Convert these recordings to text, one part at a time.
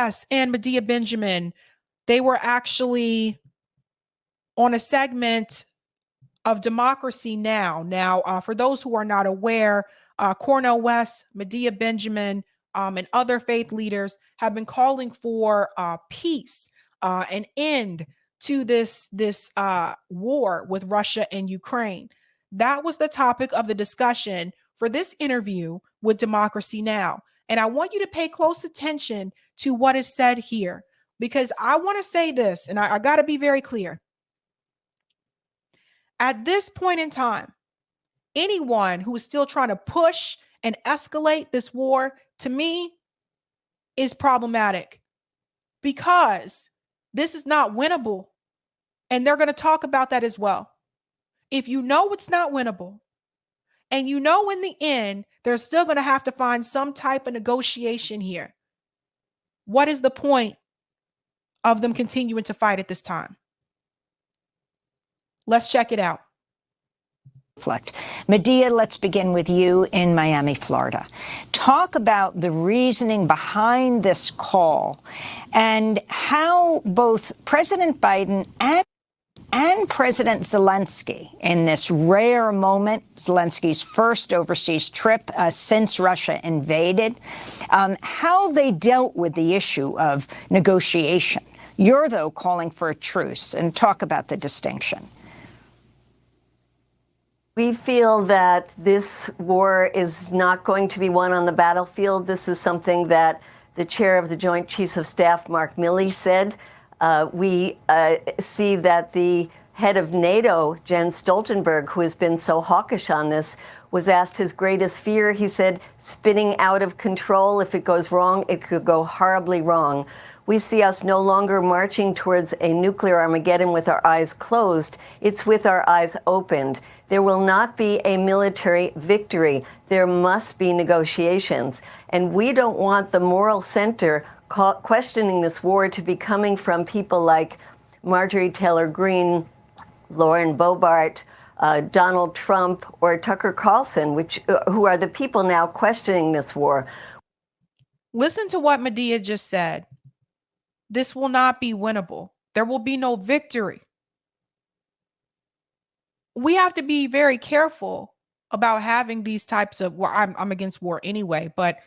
West and Medea Benjamin, they were actually on a segment of Democracy Now! Now, for those who are not aware, Cornel West, Medea Benjamin, and other faith leaders have been calling for peace, an end to this war with Russia and Ukraine. That was the topic of the discussion for this interview with Democracy Now! And I want you to pay close attention to what is said here, because I want to say this, and I got to be very clear. At this point in time, anyone who is still trying to push and escalate this war, to me, is problematic, because this is not winnable. And they're going to talk about that as well. If you know it's not winnable, and you know in the end, they're still going to have to find some type of negotiation here, what is the point of them continuing to fight at this time? Let's check it out. Medea, let's begin with you in Miami, Florida. Talk about the reasoning behind this call and how both President Biden and President Zelensky, in this rare moment, Zelensky's first overseas trip since Russia invaded, how they dealt with the issue of negotiation. You're, though, calling for a truce, and talk about the distinction. We feel that this war is not going to be won on the battlefield. This is something that the chair of the Joint Chiefs of Staff, Mark Milley, said. We see that the head of NATO, Jens Stoltenberg, who has been so hawkish on this, was asked his greatest fear. He said, spinning out of control. If it goes wrong, it could go horribly wrong. We see us no longer marching towards a nuclear Armageddon with our eyes closed. It's with our eyes opened. There will not be a military victory. There must be negotiations. And we don't want the moral center questioning this war to be coming from people like Marjorie Taylor Greene, Lauren Boebert, Donald Trump, or Tucker Carlson, who are the people now questioning this war. Listen to what Medea just said. This will not be winnable. There will be no victory. We have to be very careful about having these types of, well, I'm against war anyway, but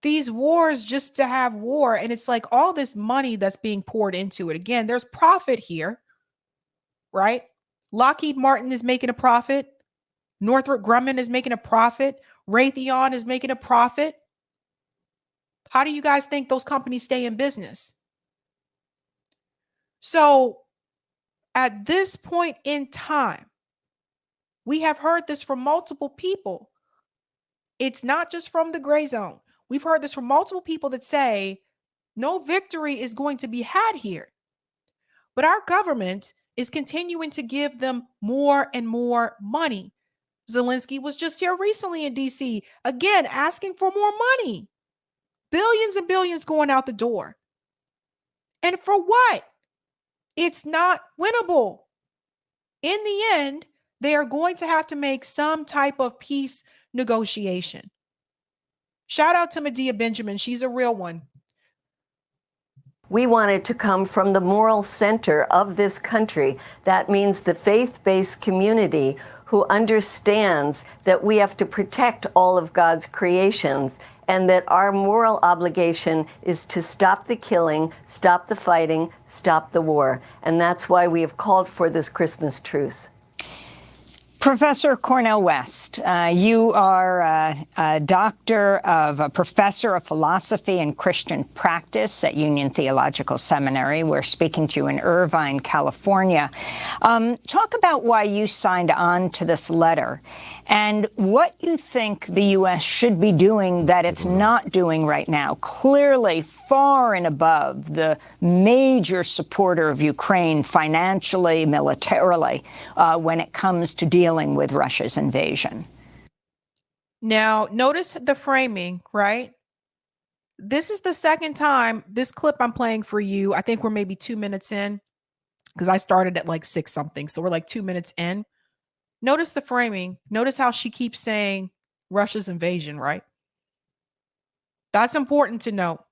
these wars just to have war. And it's like all this money that's being poured into it. Again, there's profit here, right? Lockheed Martin is making a profit. Northrop Grumman is making a profit. Raytheon is making a profit. How do you guys think those companies stay in business? So at this point in time, we have heard this from multiple people. It's not just from the gray zone. We've heard this from multiple people that say no victory is going to be had here. But our government is continuing to give them more and more money. Zelensky was just here recently in DC, again, asking for more money. Billions and billions going out the door. And for what? It's not winnable. In the end, they are going to have to make some type of peace negotiation. Shout out to Medea Benjamin. She's a real one. We want it to come from the moral center of this country. That means the faith-based community who understands that we have to protect all of God's creation, and that our moral obligation is to stop the killing, stop the fighting, stop the war. And that's why we have called for this Christmas truce. Professor Cornel West, you are a professor of philosophy and Christian practice at Union Theological Seminary. We're speaking to you in Irvine, California. Talk about why you signed on to this letter and what you think the U.S. should be doing that it's not doing right now. Clearly far and above the major supporter of Ukraine financially, militarily, when it comes to dealing with Russia's invasion. Now, notice the framing, right? This is the second time this clip I'm playing for you. I think we're maybe 2 minutes in because I started at like 6 something. So we're like 2 minutes in. Notice the framing. Notice how she keeps saying Russia's invasion, right? That's important to note.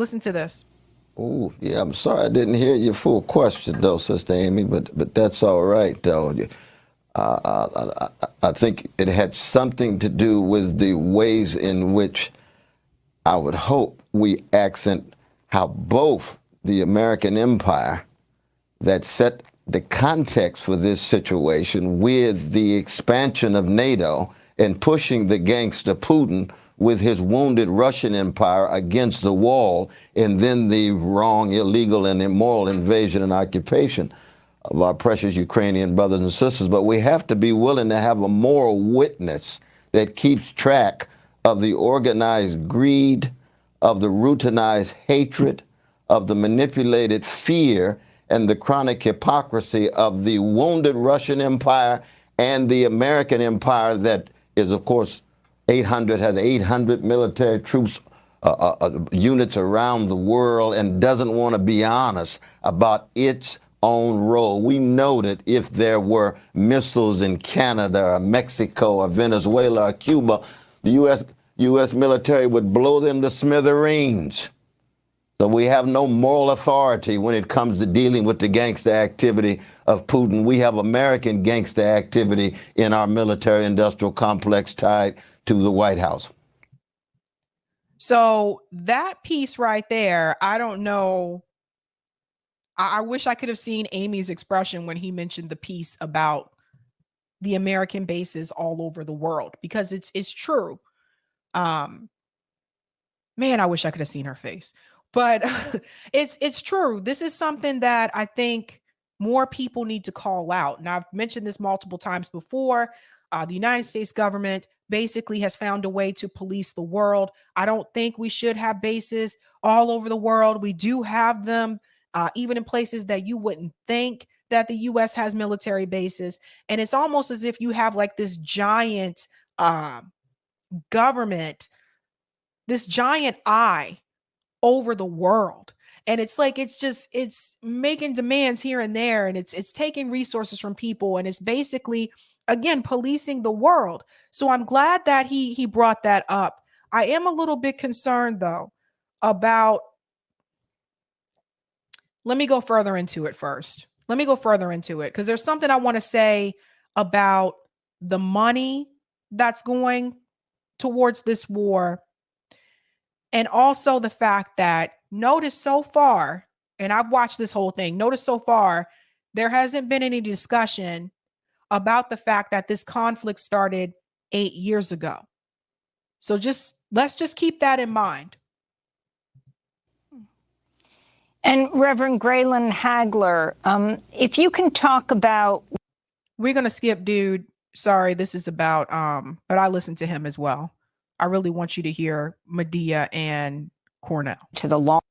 Listen to this. Oh, yeah, I'm sorry I didn't hear your full question, though, Sister Amy, but that's all right, though. I think it had something to do with the ways in which I would hope we accent how both the American empire that set the context for this situation with the expansion of NATO and pushing the gangster Putin with his wounded Russian empire against the wall, and then the wrong, illegal, and immoral invasion and occupation of our precious Ukrainian brothers and sisters. But we have to be willing to have a moral witness that keeps track of the organized greed, of the routinized hatred, of the manipulated fear, and the chronic hypocrisy of the wounded Russian empire and the American empire that is, of course, has 800 military troops, units around the world, and doesn't want to be honest about its own role. We know that if there were missiles in Canada or Mexico or Venezuela or Cuba, the U.S. military would blow them to smithereens. So we have no moral authority when it comes to dealing with the gangster activity of Putin. We have American gangster activity in our military-industrial complex tied to the White House. So that piece right there, I don't know. I wish I could have seen Amy's expression when he mentioned the piece about the American bases all over the world, because it's true. Man, I wish I could have seen her face. But it's true. This is something that I think more people need to call out. And I've mentioned this multiple times before. The United States government basically has found a way to police the world. I don't think we should have bases all over the world. We do have them, even in places that you wouldn't think that the U.S. has military bases. And it's almost as if you have like this giant government, this giant eye over the world. And it's like, it's making demands here and there, and it's taking resources from people, and it's basically, again, policing the world. So I'm glad that he brought that up. I am a little bit concerned, though, about, let me go further into it first. Let me go further into it, because there's something I want to say about the money that's going towards this war. And also the fact that, notice so far, and I've watched this whole thing, notice so far, there hasn't been any discussion about the fact that this conflict started 8 years ago. So let's just keep that in mind. And Reverend Graylin Hagler, if you can talk about... We're going to skip dude. Sorry, this is about, but I listened to him as well. I really want you to hear Medea and Cornell. To the long...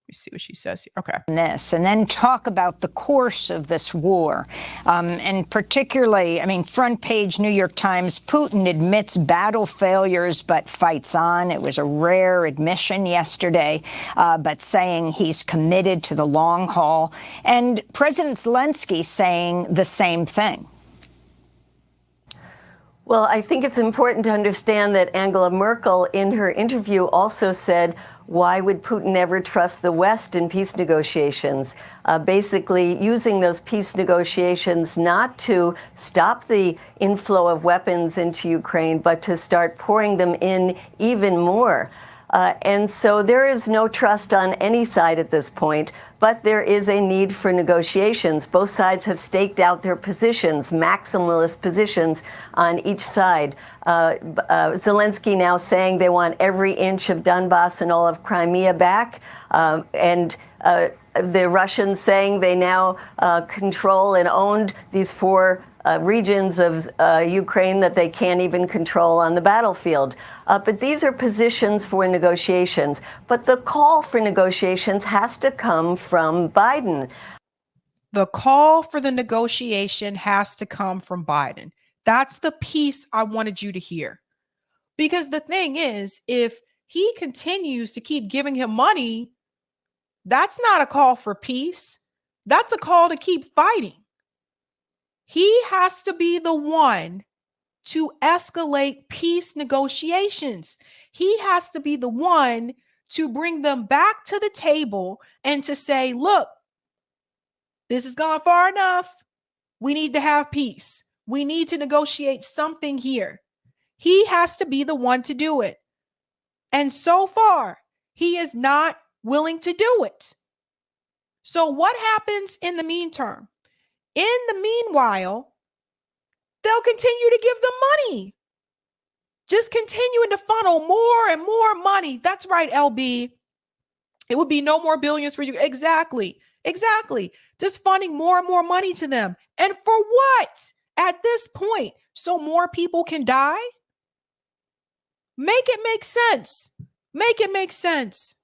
Let me see what she says here. Okay. This, and then talk about the course of this war. And particularly, I mean, front page New York Times, Putin admits battle failures but fights on. It was a rare admission yesterday, but saying he's committed to the long haul. And President Zelensky saying the same thing. Well, I think it's important to understand that Angela Merkel, in her interview, also said, why would Putin ever trust the West in peace negotiations? Basically using those peace negotiations not to stop the inflow of weapons into Ukraine, but to start pouring them in even more. And so there is no trust on any side at this point, but there is a need for negotiations. Both sides have staked out their positions, maximalist positions on each side. Zelensky now saying they want every inch of Donbass and all of Crimea back, and the Russians saying they now control and owned these 4 regions of Ukraine that they can't even control on the battlefield. But these are positions for negotiations. But the call for negotiations has to come from Biden. The call for the negotiation has to come from Biden. That's the piece I wanted you to hear. Because the thing is, if he continues to keep giving him money, that's not a call for peace. That's a call to keep fighting. He has to be the one to escalate peace negotiations. He has to be the one to bring them back to the table and to say, look, this has gone far enough. We need to have peace. We need to negotiate something here. He has to be the one to do it. And so far, he is not willing to do it. So what happens in the meantime? In the meanwhile, they'll continue to give them money. Just continuing to funnel more and more money. That's right, LB. It would be no more billions for you. Exactly. Just funding more and more money to them. And for what? At this point, so more people can die? Make it make sense. Make it make sense.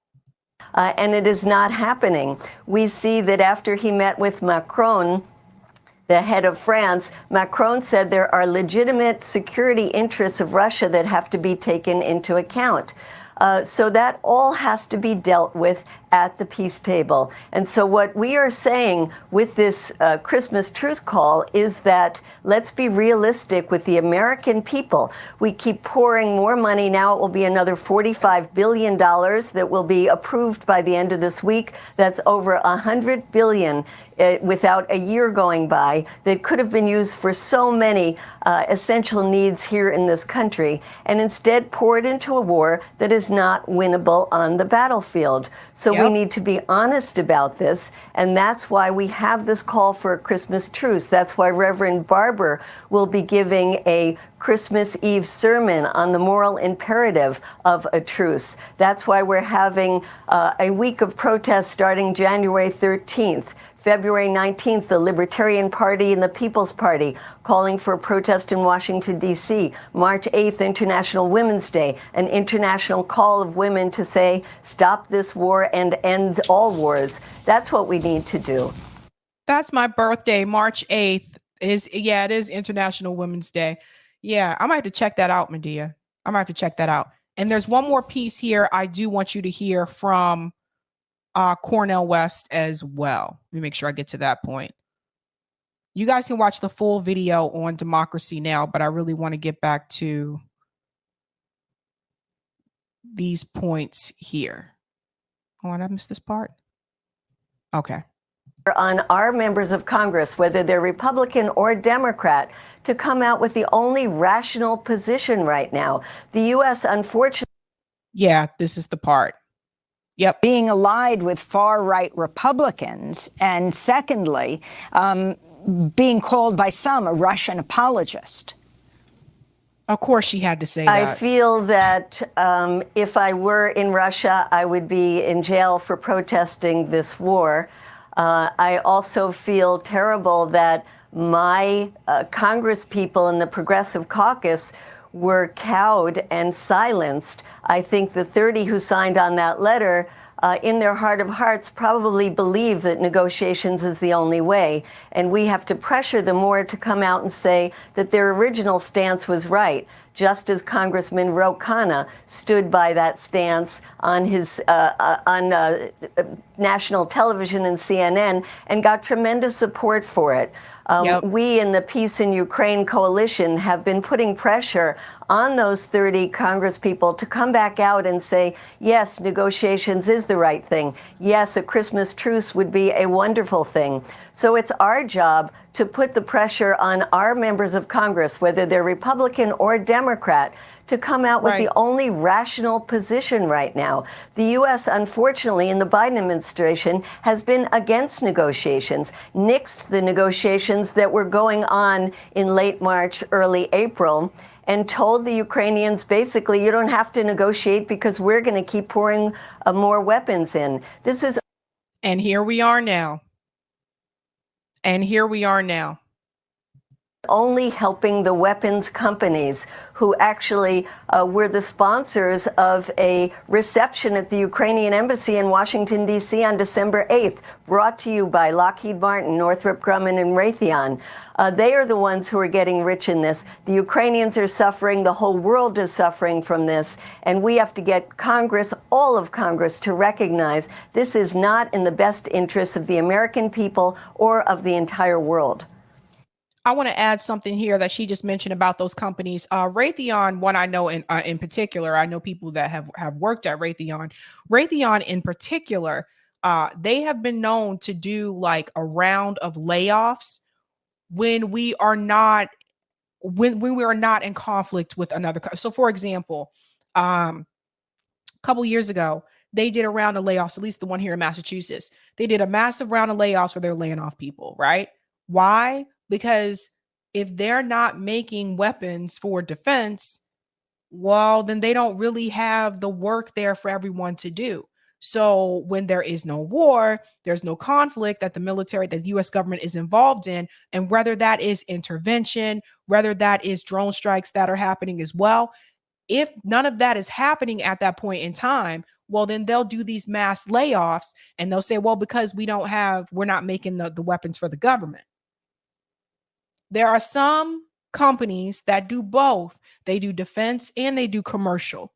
And it is not happening. We see that after he met with Macron, the head of France, Macron said there are legitimate security interests of Russia that have to be taken into account. So that all has to be dealt with at the peace table. And so what we are saying with this Christmas truce call is that let's be realistic with the American people. We keep pouring more money. Now it will be another $45 billion that will be approved by the end of this week. That's over $100 billion without a year going by that could have been used for so many essential needs here in this country, and instead pour it into a war that is not winnable on the battlefield. So we need to be honest about this, and that's why we have this call for a Christmas truce. That's why Reverend Barber will be giving a Christmas Eve sermon on the moral imperative of a truce. That's why we're having a week of protests starting January 13th. February 19th, the Libertarian Party and the People's Party calling for a protest in Washington, D.C. March 8th, International Women's Day, an international call of women to say, stop this war and end all wars. That's what we need to do. That's my birthday, March 8th. It is International Women's Day. Yeah, I might have to check that out, Medea. I might have to check that out. And there's one more piece here I do want you to hear from Cornel West as well. Let me make sure I get to that point. You guys can watch the full video on Democracy Now!, but I really want to get back to these points here. Oh, did I miss this part? Okay. On our members of Congress, whether they're Republican or Democrat, to come out with the only rational position right now. The U.S., unfortunately... Yeah, this is the part. Yep. Being allied with far-right Republicans, and secondly, being called by some a Russian apologist. Of course she had to say that. I feel that if I were in Russia, I would be in jail for protesting this war. I also feel terrible that my Congress people in the Progressive Caucus were cowed and silenced. I think the 30 who signed on that letter, in their heart of hearts, probably believe that negotiations is the only way. And we have to pressure them more to come out and say that their original stance was right, just as Congressman Ro Khanna stood by that stance on his national television and CNN and got tremendous support for it. We in the Peace in Ukraine coalition have been putting pressure on those 30 congresspeople to come back out and say, yes, negotiations is the right thing. Yes, a Christmas truce would be a wonderful thing. So it's our job to put the pressure on our members of Congress, whether they're Republican or Democrat, to come out with the only rational position right now. The U.S., unfortunately, in the Biden administration, has been against negotiations, nixed the negotiations that were going on in late March, early April, and told the Ukrainians, basically, you don't have to negotiate because we're going to keep pouring more weapons in. This is... And here we are now. Only helping the weapons companies who actually were the sponsors of a reception at the Ukrainian embassy in Washington, D.C. on December 8th, brought to you by Lockheed Martin, Northrop Grumman, and Raytheon. They are the ones who are getting rich in this. The Ukrainians are suffering. The whole world is suffering from this. And we have to get Congress, all of Congress, to recognize this is not in the best interest of the American people or of the entire world. I want to add something here that she just mentioned about those companies. Raytheon, one I know in particular, I know people that have worked at Raytheon. Raytheon in particular, they have been known to do like a round of layoffs when we are not when we are not in conflict with another. So, for example, a couple years ago, they did a round of layoffs. At least the one here in Massachusetts, they did a massive round of layoffs where they're laying off people. Right? Why? Because if they're not making weapons for defense, well, then they don't really have the work there for everyone to do. So when there is no war, there's no conflict that the military, that the US government is involved in, and whether that is intervention, whether that is drone strikes that are happening as well, if none of that is happening at that point in time, well, then they'll do these mass layoffs and they'll say, well, because we're not making the weapons for the government. There are some companies that do both. They do defense and they do commercial.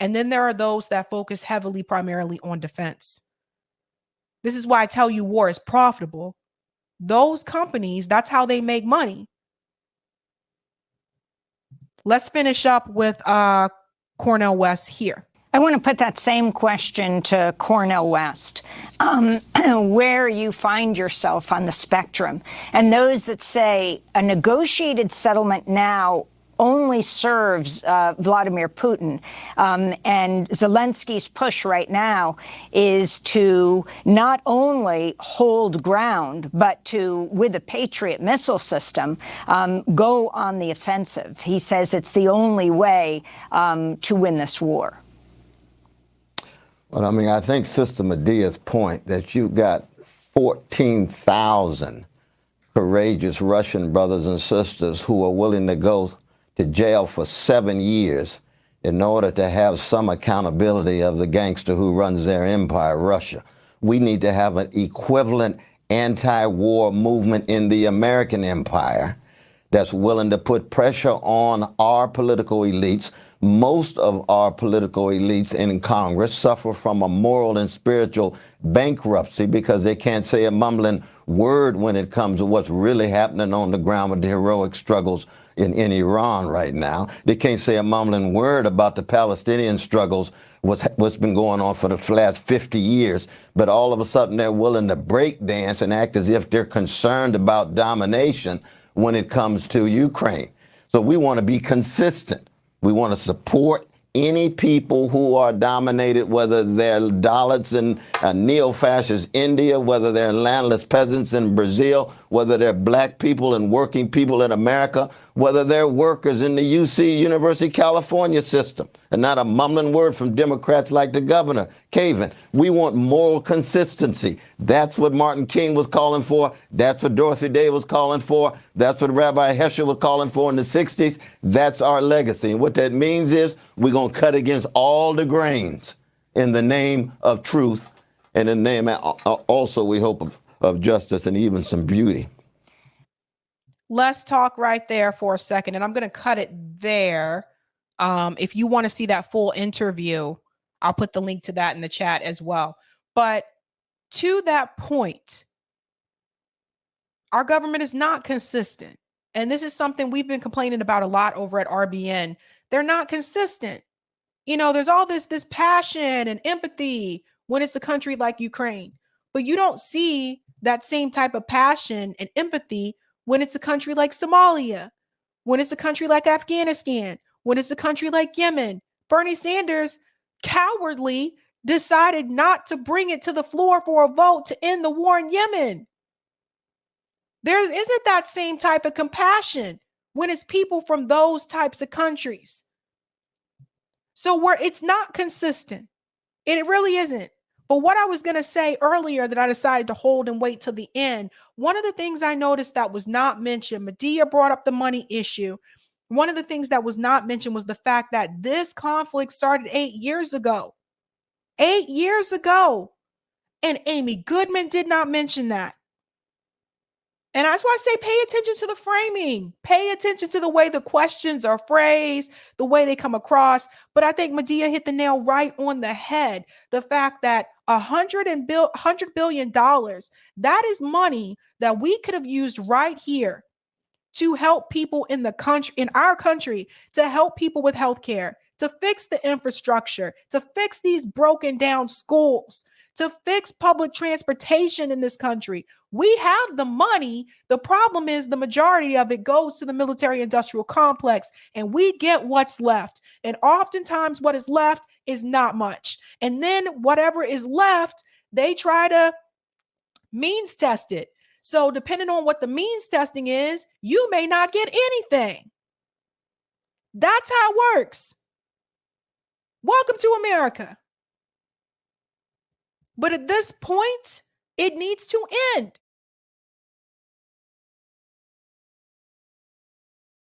And then there are those that focus heavily primarily on defense. This is why I tell you war is profitable. Those companies, that's how they make money. Let's finish up with Cornel West here. I want to put that same question to Cornel West, where you find yourself on the spectrum, and those that say a negotiated settlement now only serves Vladimir Putin, and Zelensky's push right now is to not only hold ground, but to, with the Patriot missile system, go on the offensive. He says it's the only way to win this war. Well, I mean, I think Sister Medea's point that you've got 14,000 courageous Russian brothers and sisters who are willing to go to jail for 7 years in order to have some accountability of the gangster who runs their empire, Russia. We need to have an equivalent anti-war movement in the American empire that's willing to put pressure on our political elites. Most of our political elites in Congress suffer from a moral and spiritual bankruptcy because they can't say a mumbling word when it comes to what's really happening on the ground with the heroic struggles in Iran right now. They can't say a mumbling word about the Palestinian struggles, what's been going on for the last 50 years. But all of a sudden they're willing to break dance and act as if they're concerned about domination when it comes to Ukraine. So we want to be consistent. We want to support any people who are dominated, whether they're Dalits in neo-fascist India, whether they're landless peasants in Brazil, whether they're black people and working people in America, whether they're workers in the UC University California system, and not a mumbling word from Democrats like the governor, Caven. We want moral consistency. That's what Martin King was calling for. That's what Dorothy Day was calling for. That's what Rabbi Heschel was calling for in the 60s. That's our legacy. And what that means is we're going to cut against all the grains in the name of truth and in the name also, we hope, of justice and even some beauty. Let's talk right there for a second, and I'm going to cut it there. If you want to see that full interview, I'll put the link to that in the chat as well. But to that point, our government is not consistent. And this is something we've been complaining about a lot over at RBN. They're not consistent. You know, there's all this passion and empathy when it's a country like Ukraine, but you don't see that same type of passion and empathy when it's a country like Somalia, when it's a country like Afghanistan, when it's a country like Yemen. Bernie Sanders cowardly decided not to bring it to the floor for a vote to end the war in Yemen. There isn't that same type of compassion when it's people from those types of countries. So it's not consistent. It really isn't. But what I was going to say earlier that I decided to hold and wait till the end, one of the things I noticed that was not mentioned, Medea brought up the money issue. One of the things that was not mentioned was the fact that this conflict started 8 years ago. 8 years ago. And Amy Goodman did not mention that. And that's why I say pay attention to the framing. Pay attention to the way the questions are phrased, the way they come across. But I think Medea hit the nail right on the head. The fact that $100 billion, that is money that we could have used right here to help people in the country, in our country, to help people with healthcare, to fix the infrastructure, to fix these broken down schools, to fix public transportation in this country. We have the money. The problem is the majority of it goes to the military industrial complex, and we get what's left. And oftentimes what is left is not much. And then whatever is left, they try to means test it. So depending on what the means testing is, you may not get anything. That's how it works. Welcome to America. But at this point, it needs to end.